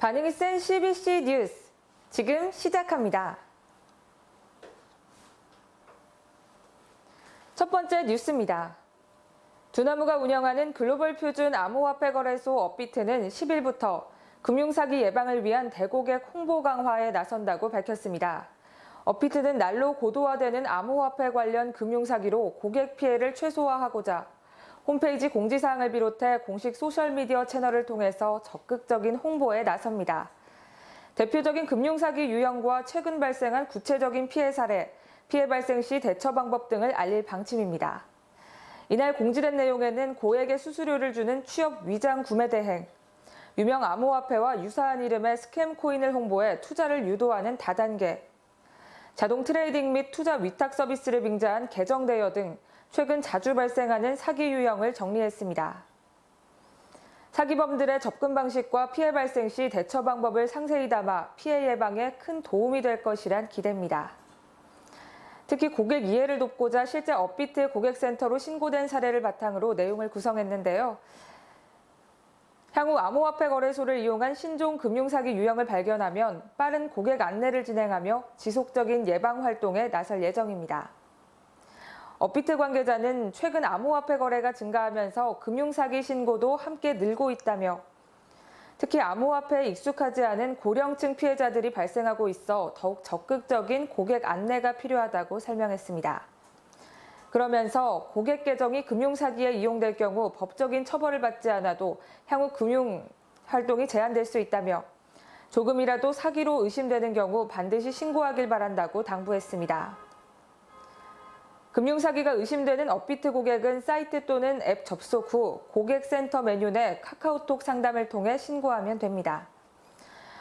반응이 센 CBC 뉴스, 지금 시작합니다. 첫 번째 뉴스입니다. 두나무가 운영하는 글로벌 표준 암호화폐 거래소 업비트는 10일부터 금융사기 예방을 위한 대고객 홍보 강화에 나선다고 밝혔습니다. 업비트는 날로 고도화되는 암호화폐 관련 금융사기로 고객 피해를 최소화하고자 홈페이지 공지사항을 비롯해 공식 소셜미디어 채널을 통해서 적극적인 홍보에 나섭니다. 대표적인 금융사기 유형과 최근 발생한 구체적인 피해 사례, 피해 발생 시 대처 방법 등을 알릴 방침입니다. 이날 공지된 내용에는 고액의 수수료를 주는 취업 위장 구매 대행, 유명 암호화폐와 유사한 이름의 스캠 코인을 홍보해 투자를 유도하는 다단계, 자동 트레이딩 및 투자 위탁 서비스를 빙자한 계정 대여 등 최근 자주 발생하는 사기 유형을 정리했습니다. 사기범들의 접근 방식과 피해 발생 시 대처 방법을 상세히 담아 피해 예방에 큰 도움이 될 것이란 기대입니다. 특히 고객 이해를 돕고자 실제 업비트 고객센터로 신고된 사례를 바탕으로 내용을 구성했는데요. 향후 암호화폐 거래소를 이용한 신종 금융사기 유형을 발견하면 빠른 고객 안내를 진행하며 지속적인 예방 활동에 나설 예정입니다. 업비트 관계자는 최근 암호화폐 거래가 증가하면서 금융사기 신고도 함께 늘고 있다며 특히 암호화폐에 익숙하지 않은 고령층 피해자들이 발생하고 있어 더욱 적극적인 고객 안내가 필요하다고 설명했습니다. 그러면서 고객 계정이 금융사기에 이용될 경우 법적인 처벌을 받지 않아도 향후 금융 활동이 제한될 수 있다며 조금이라도 사기로 의심되는 경우 반드시 신고하길 바란다고 당부했습니다. 금융사기가 의심되는 업비트 고객은 사이트 또는 앱 접속 후 고객센터 메뉴 내 카카오톡 상담을 통해 신고하면 됩니다.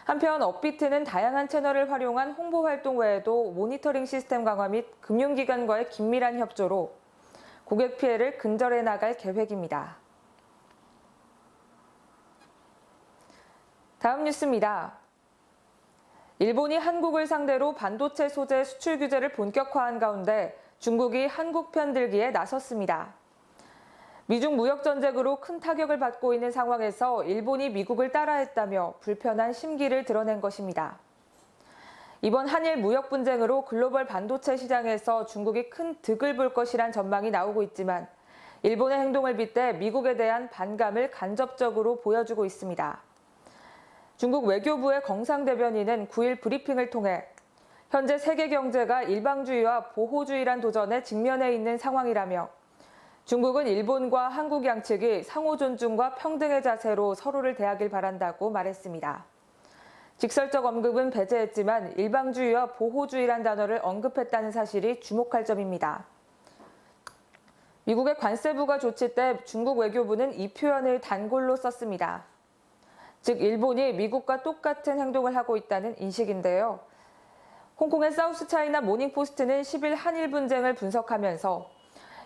한편 업비트는 다양한 채널을 활용한 홍보 활동 외에도 모니터링 시스템 강화 및 금융기관과의 긴밀한 협조로 고객 피해를 근절해 나갈 계획입니다. 다음 뉴스입니다. 일본이 한국을 상대로 반도체 소재 수출 규제를 본격화한 가운데 중국이 한국 편들기에 나섰습니다. 미중 무역 전쟁으로 큰 타격을 받고 있는 상황에서 일본이 미국을 따라했다며 불편한 심기를 드러낸 것입니다. 이번 한일 무역 분쟁으로 글로벌 반도체 시장에서 중국이 큰 득을 볼 것이란 전망이 나오고 있지만 일본의 행동을 빗대 미국에 대한 반감을 간접적으로 보여주고 있습니다. 중국 외교부의 경상 대변인은 9일 브리핑을 통해 현재 세계 경제가 일방주의와 보호주의란 도전에 직면해 있는 상황이라며 중국은 일본과 한국 양측이 상호 존중과 평등의 자세로 서로를 대하길 바란다고 말했습니다. 직설적 언급은 배제했지만 일방주의와 보호주의란 단어를 언급했다는 사실이 주목할 점입니다. 미국의 관세부가 조치 때 중국 외교부는 이 표현을 단골로 썼습니다. 즉 일본이 미국과 똑같은 행동을 하고 있다는 인식인데요. 홍콩의 사우스차이나 모닝포스트는 10일 한일 분쟁을 분석하면서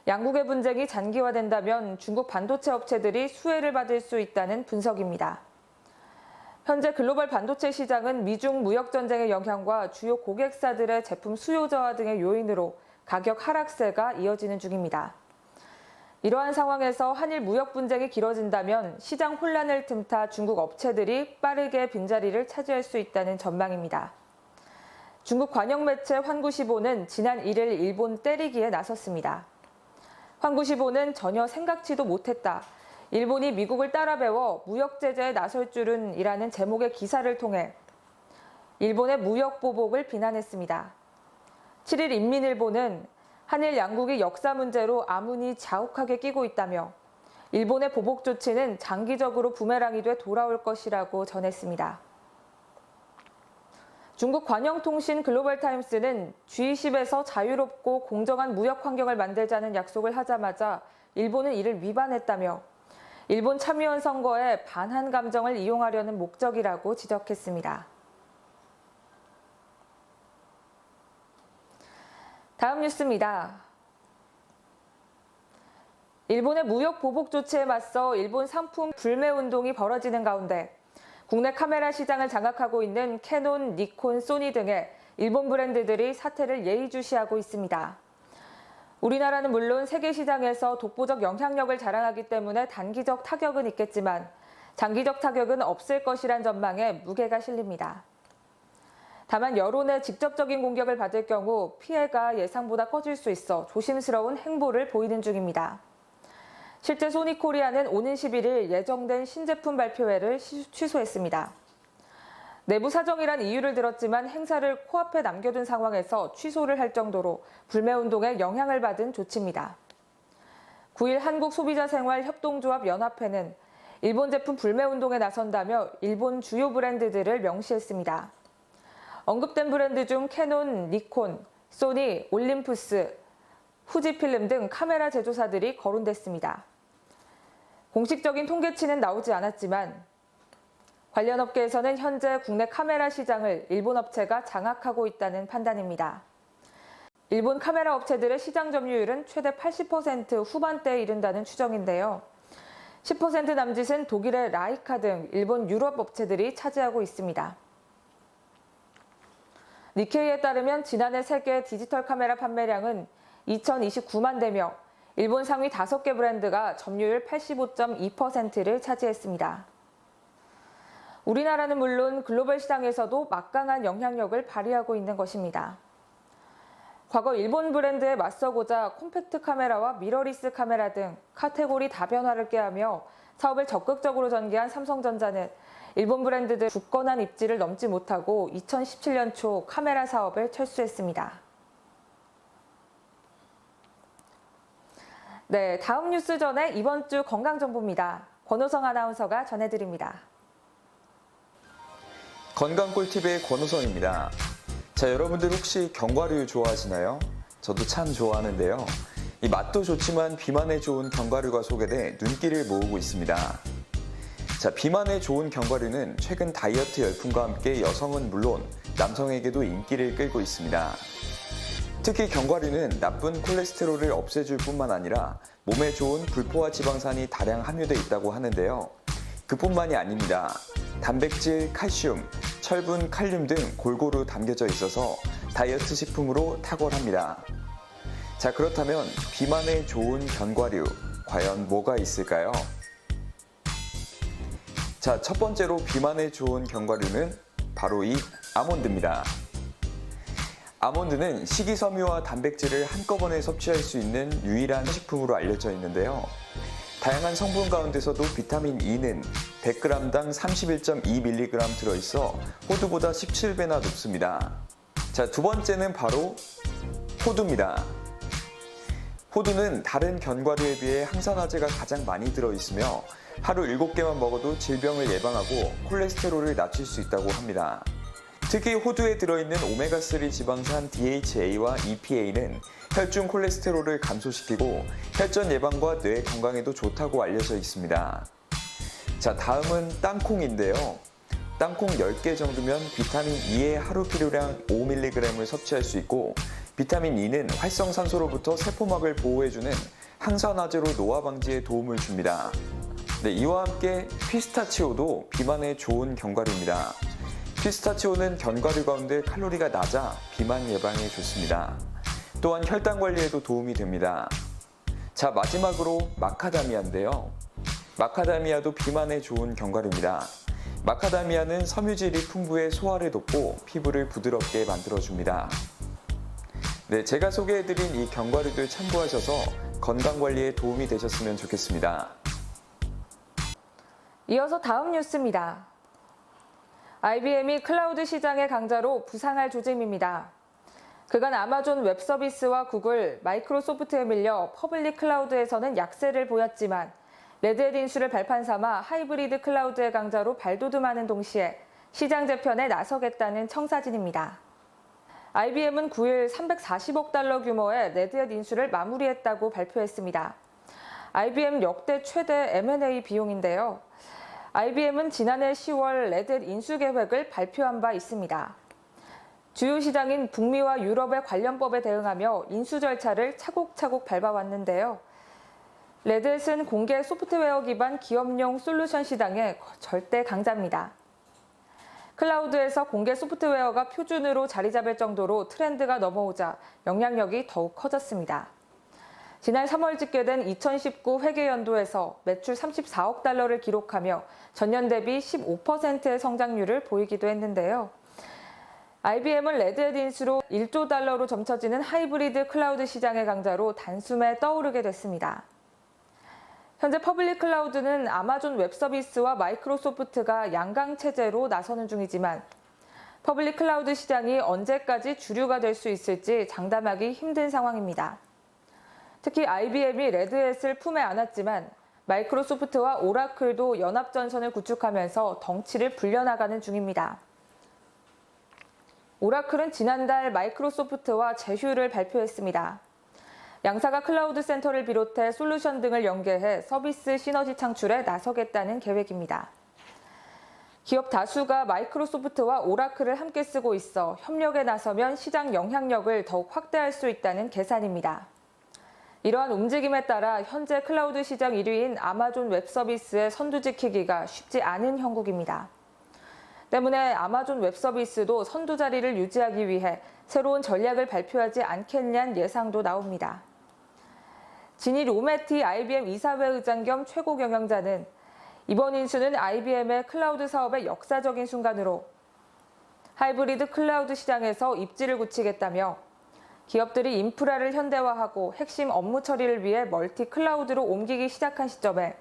양국의 분쟁이 장기화된다면 중국 반도체 업체들이 수혜를 받을 수 있다는 분석입니다. 현재 글로벌 반도체 시장은 미중 무역 전쟁의 영향과 주요 고객사들의 제품 수요 저하 등의 요인으로 가격 하락세가 이어지는 중입니다. 이러한 상황에서 한일 무역 분쟁이 길어진다면 시장 혼란을 틈타 중국 업체들이 빠르게 빈자리를 차지할 수 있다는 전망입니다. 중국 관영 매체 환구시보는 지난 1일 일본 때리기에 나섰습니다. 환구시보는 전혀 생각지도 못했다. 일본이 미국을 따라 배워 무역 제재에 나설 줄은 이라는 제목의 기사를 통해 일본의 무역 보복을 비난했습니다. 7일 인민일보는 한일 양국이 역사 문제로 아문이 자욱하게 끼고 있다며 일본의 보복 조치는 장기적으로 부메랑이 돼 돌아올 것이라고 전했습니다. 중국 관영통신 글로벌타임스는 G20에서 자유롭고 공정한 무역 환경을 만들자는 약속을 하자마자 일본은 이를 위반했다며 일본 참의원 선거에 반한 감정을 이용하려는 목적이라고 지적했습니다. 다음 뉴스입니다. 일본의 무역 보복 조치에 맞서 일본 상품 불매 운동이 벌어지는 가운데 국내 카메라 시장을 장악하고 있는 캐논, 니콘, 소니 등의 일본 브랜드들이 사태를 예의주시하고 있습니다. 우리나라는 물론 세계 시장에서 독보적 영향력을 자랑하기 때문에 단기적 타격은 있겠지만 장기적 타격은 없을 것이란 전망에 무게가 실립니다. 다만 여론의 직접적인 공격을 받을 경우 피해가 예상보다 커질 수 있어 조심스러운 행보를 보이는 중입니다. 실제 소니코리아는 오는 11일 예정된 신제품 발표회를 취소했습니다. 내부 사정이란 이유를 들었지만 행사를 코앞에 남겨둔 상황에서 취소를 할 정도로 불매운동에 영향을 받은 조치입니다. 9일 한국소비자생활협동조합연합회는 일본 제품 불매운동에 나선다며 일본 주요 브랜드들을 명시했습니다. 언급된 브랜드 중 캐논, 니콘, 소니, 올림푸스, 후지필름 등 카메라 제조사들이 거론됐습니다. 공식적인 통계치는 나오지 않았지만 관련 업계에서는 현재 국내 카메라 시장을 일본 업체가 장악하고 있다는 판단입니다. 일본 카메라 업체들의 시장 점유율은 최대 80% 후반대에 이른다는 추정인데요. 10% 남짓은 독일의 라이카 등 일본 유럽 업체들이 차지하고 있습니다. 니케이에 따르면 지난해 세계 디지털 카메라 판매량은 2029만 대며 일본 상위 5개 브랜드가 점유율 85.2%를 차지했습니다. 우리나라는 물론 글로벌 시장에서도 막강한 영향력을 발휘하고 있는 것입니다. 과거 일본 브랜드에 맞서고자 콤팩트 카메라와 미러리스 카메라 등 카테고리 다변화를 꾀하며 사업을 적극적으로 전개한 삼성전자는 일본 브랜드들 굳건한 입지를 넘지 못하고 2017년 초 카메라 사업을 철수했습니다. 네, 다음 뉴스 전에 이번 주 건강 정보입니다. 권호성 아나운서가 전해드립니다. 건강 꿀팁의 권호성입니다. 자, 여러분들 혹시 견과류 좋아하시나요? 저도 참 좋아하는데요. 이 맛도 좋지만 비만에 좋은 견과류가 소개돼 눈길을 모으고 있습니다. 자, 비만에 좋은 견과류는 최근 다이어트 열풍과 함께 여성은 물론 남성에게도 인기를 끌고 있습니다. 특히 견과류는 나쁜 콜레스테롤을 없애줄 뿐만 아니라 몸에 좋은 불포화 지방산이 다량 함유되어 있다고 하는데요. 그뿐만이 아닙니다. 단백질, 칼슘, 철분, 칼륨 등 골고루 담겨져 있어서 다이어트 식품으로 탁월합니다. 자, 그렇다면 비만에 좋은 견과류, 과연 뭐가 있을까요? 자, 첫 번째로 비만에 좋은 견과류는 바로 이 아몬드입니다. 아몬드는 식이섬유와 단백질을 한꺼번에 섭취할 수 있는 유일한 식품으로 알려져 있는데요. 다양한 성분 가운데서도 비타민 E는 100g당 31.2mg 들어있어 호두보다 17배나 높습니다. 자, 두 번째는 바로 호두입니다. 호두는 다른 견과류에 비해 항산화제가 가장 많이 들어있으며 하루 7개만 먹어도 질병을 예방하고 콜레스테롤을 낮출 수 있다고 합니다. 특히 호두에 들어있는 오메가3 지방산 DHA와 EPA는 혈중 콜레스테롤을 감소시키고 혈전 예방과 뇌 건강에도 좋다고 알려져 있습니다. 자, 다음은 땅콩인데요. 땅콩 10개 정도면 비타민 E의 하루 필요량 5mg을 섭취할 수 있고 비타민 E는 활성산소로부터 세포막을 보호해주는 항산화제로 노화 방지에 도움을 줍니다. 네, 이와 함께 피스타치오도 비만에 좋은 견과류입니다. 피스타치오는 견과류 가운데 칼로리가 낮아 비만 예방에 좋습니다. 또한 혈당 관리에도 도움이 됩니다. 자, 마지막으로 마카다미아인데요. 마카다미아도 비만에 좋은 견과류입니다. 마카다미아는 섬유질이 풍부해 소화를 돕고 피부를 부드럽게 만들어줍니다. 네, 제가 소개해드린 이 견과류들 참고하셔서 건강관리에 도움이 되셨으면 좋겠습니다. 이어서 다음 뉴스입니다. IBM이 클라우드 시장의 강자로 부상할 조짐입니다. 그간 아마존 웹서비스와 구글, 마이크로소프트에 밀려 퍼블릭 클라우드에서는 약세를 보였지만 레드햇 인수를 발판 삼아 하이브리드 클라우드의 강자로 발돋움하는 동시에 시장 재편에 나서겠다는 청사진입니다. IBM은 9일 340억 달러 규모의 레드햇 인수를 마무리했다고 발표했습니다. IBM 역대 최대 M&A 비용인데요. IBM은 지난해 10월 레드햇 인수 계획을 발표한 바 있습니다. 주요 시장인 북미와 유럽의 관련법에 대응하며 인수 절차를 차곡차곡 밟아왔는데요. 레드햇은 공개 소프트웨어 기반 기업용 솔루션 시장의 절대 강자입니다. 클라우드에서 공개 소프트웨어가 표준으로 자리 잡을 정도로 트렌드가 넘어오자 영향력이 더욱 커졌습니다. 지난 3월 집계된 2019 회계연도에서 매출 34억 달러를 기록하며 전년 대비 15%의 성장률을 보이기도 했는데요. IBM은 레드햇 인수로 1조 달러로 점쳐지는 하이브리드 클라우드 시장의 강자로 단숨에 떠오르게 됐습니다. 현재 퍼블릭 클라우드는 아마존 웹서비스와 마이크로소프트가 양강 체제로 나서는 중이지만 퍼블릭 클라우드 시장이 언제까지 주류가 될 수 있을지 장담하기 힘든 상황입니다. 특히 IBM이 레드햇을 품에 안았지만 마이크로소프트와 오라클도 연합전선을 구축하면서 덩치를 불려나가는 중입니다. 오라클은 지난달 마이크로소프트와 제휴를 발표했습니다. 양사가 클라우드 센터를 비롯해 솔루션 등을 연계해 서비스 시너지 창출에 나서겠다는 계획입니다. 기업 다수가 마이크로소프트와 오라클을 함께 쓰고 있어 협력에 나서면 시장 영향력을 더욱 확대할 수 있다는 계산입니다. 이러한 움직임에 따라 현재 클라우드 시장 1위인 아마존 웹서비스의 선두 지키기가 쉽지 않은 형국입니다. 때문에 아마존 웹서비스도 선두 자리를 유지하기 위해 새로운 전략을 발표하지 않겠냐는 예상도 나옵니다. 지니 로메티 IBM 이사회 의장 겸 최고 경영자는 이번 인수는 IBM의 클라우드 사업의 역사적인 순간으로 하이브리드 클라우드 시장에서 입지를 굳히겠다며 기업들이 인프라를 현대화하고 핵심 업무 처리를 위해 멀티 클라우드로 옮기기 시작한 시점에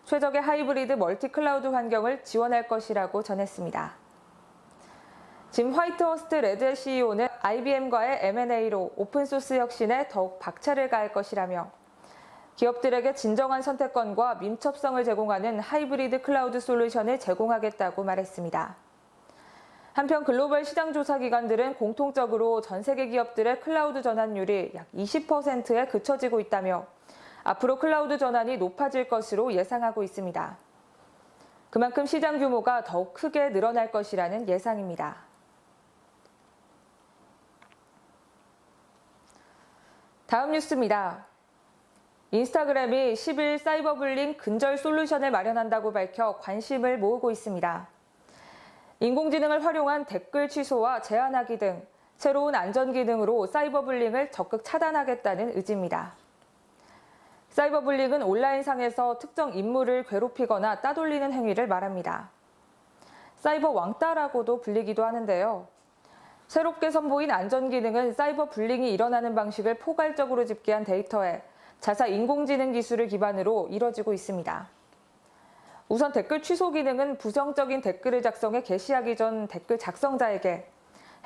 최적의 하이브리드 멀티 클라우드 환경을 지원할 것이라고 전했습니다. 짐 화이트허스트 레드햇 CEO는 IBM과의 M&A로 오픈소스 혁신에 더욱 박차를 가할 것이라며 기업들에게 진정한 선택권과 민첩성을 제공하는 하이브리드 클라우드 솔루션을 제공하겠다고 말했습니다. 한편 글로벌 시장조사 기관들은 공통적으로 전 세계 기업들의 클라우드 전환율이 약 20%에 그쳐지고 있다며 앞으로 클라우드 전환이 높아질 것으로 예상하고 있습니다. 그만큼 시장 규모가 더욱 크게 늘어날 것이라는 예상입니다. 다음 뉴스입니다. 인스타그램이 10일 사이버불링 근절 솔루션을 마련한다고 밝혀 관심을 모으고 있습니다. 인공지능을 활용한 댓글 취소와 제한하기 등 새로운 안전 기능으로 사이버불링을 적극 차단하겠다는 의지입니다. 사이버불링은 온라인상에서 특정 인물을 괴롭히거나 따돌리는 행위를 말합니다. 사이버 왕따라고도 불리기도 하는데요. 새롭게 선보인 안전 기능은 사이버불링이 일어나는 방식을 포괄적으로 집계한 데이터에 자사 인공지능 기술을 기반으로 이뤄지고 있습니다. 우선 댓글 취소 기능은 부정적인 댓글을 작성해 게시하기 전 댓글 작성자에게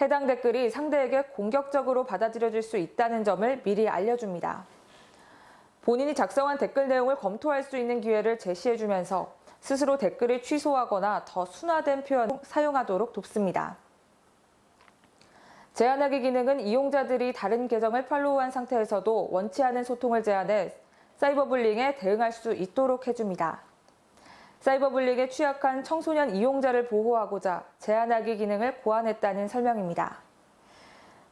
해당 댓글이 상대에게 공격적으로 받아들여질 수 있다는 점을 미리 알려줍니다. 본인이 작성한 댓글 내용을 검토할 수 있는 기회를 제시해주면서 스스로 댓글을 취소하거나 더 순화된 표현을 사용하도록 돕습니다. 제한하기 기능은 이용자들이 다른 계정을 팔로우한 상태에서도 원치 않은 소통을 제한해 사이버불링에 대응할 수 있도록 해줍니다. 사이버불링에 취약한 청소년 이용자를 보호하고자 제한하기 기능을 고안했다는 설명입니다.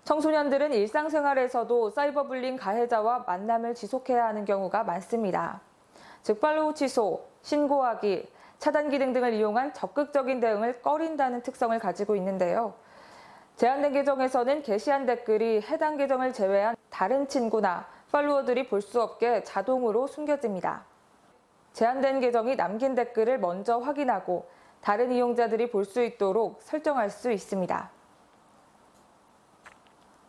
청소년들은 일상생활에서도 사이버불링 가해자와 만남을 지속해야 하는 경우가 많습니다. 즉 팔로우 취소, 신고하기, 차단 기능 등을 이용한 적극적인 대응을 꺼린다는 특성을 가지고 있는데요. 제한된 계정에서는 게시한 댓글이 해당 계정을 제외한 다른 친구나 팔로워들이 볼 수 없게 자동으로 숨겨집니다. 제한된 계정이 남긴 댓글을 먼저 확인하고 다른 이용자들이 볼 수 있도록 설정할 수 있습니다.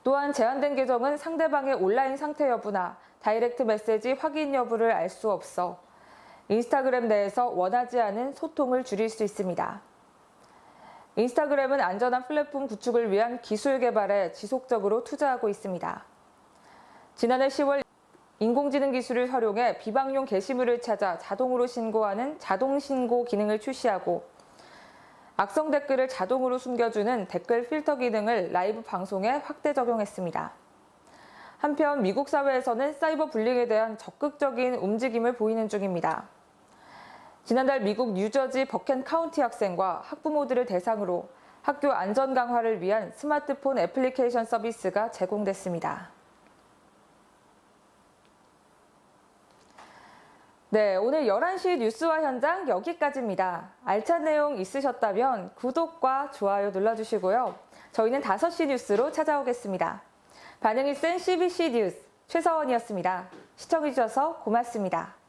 또한 제한된 계정은 상대방의 온라인 상태 여부나 다이렉트 메시지 확인 여부를 알 수 없어 인스타그램 내에서 원하지 않은 소통을 줄일 수 있습니다. 인스타그램은 안전한 플랫폼 구축을 위한 기술 개발에 지속적으로 투자하고 있습니다. 지난해 10월 인공지능 기술을 활용해 비방용 게시물을 찾아 자동으로 신고하는 자동 신고 기능을 출시하고 악성 댓글을 자동으로 숨겨주는 댓글 필터 기능을 라이브 방송에 확대 적용했습니다. 한편 미국 사회에서는 사이버 불링에 대한 적극적인 움직임을 보이는 중입니다. 지난달 미국 뉴저지 버켄 카운티 학생과 학부모들을 대상으로 학교 안전 강화를 위한 스마트폰 애플리케이션 서비스가 제공됐습니다. 네, 오늘 11시 뉴스와 현장 여기까지입니다. 알찬 내용 있으셨다면 구독과 좋아요 눌러주시고요. 저희는 5시 뉴스로 찾아오겠습니다. 반응이 센 CBC 뉴스 최서원이었습니다. 시청해주셔서 고맙습니다.